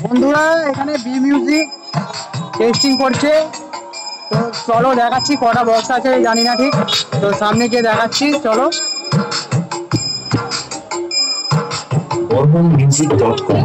বন্ধুরা এখানে B music testing করছে, তো চলো দেখাচ্ছি কটা বক্স আছে জানি না ঠিক, তো সামনে গিয়ে দেখাচ্ছি চলো। urbanmusic.com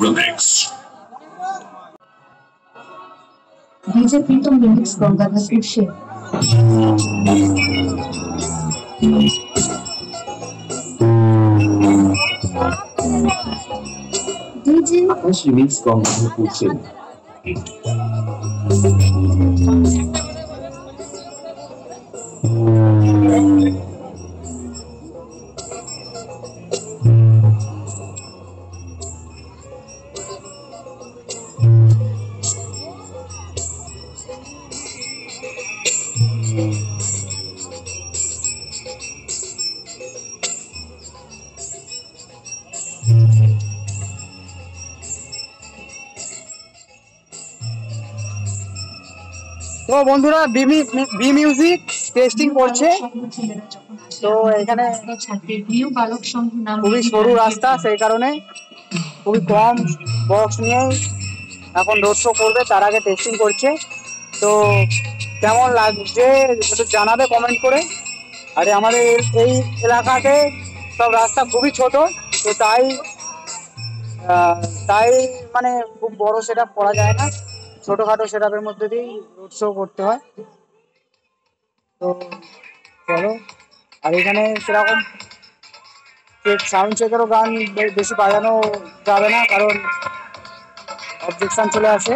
Remix. DJ Pritam Remix Gangadhar Share. DJ Akash Remix Gangadhar Share. তো বন্ধুরা বি মিউজিক টেস্টিং করছে, তো এখানে খুবই সরু রাস্তা, সেই কারণে খুবই কম বক্স নিয়ে এখন রোড শো করবে, তার আগে টেস্টিং করছে। তো কেমন লাগছে একটু জানাবে কমেন্ট করে। আর আমাদের এই এলাকাতে সব রাস্তা খুবই ছোট, তো তাই মানে খুব বড় সেট আপ করা যায় না, ছোটখাটো সেট আপের মধ্যে দিয়েই রোড শো করতে হয়। তো চলো, আর এখানে সেরকম সাউন্ড চেকেরও গান বেশি বাজানো যাবে না, কারণ অবজেকশন চলে আসে।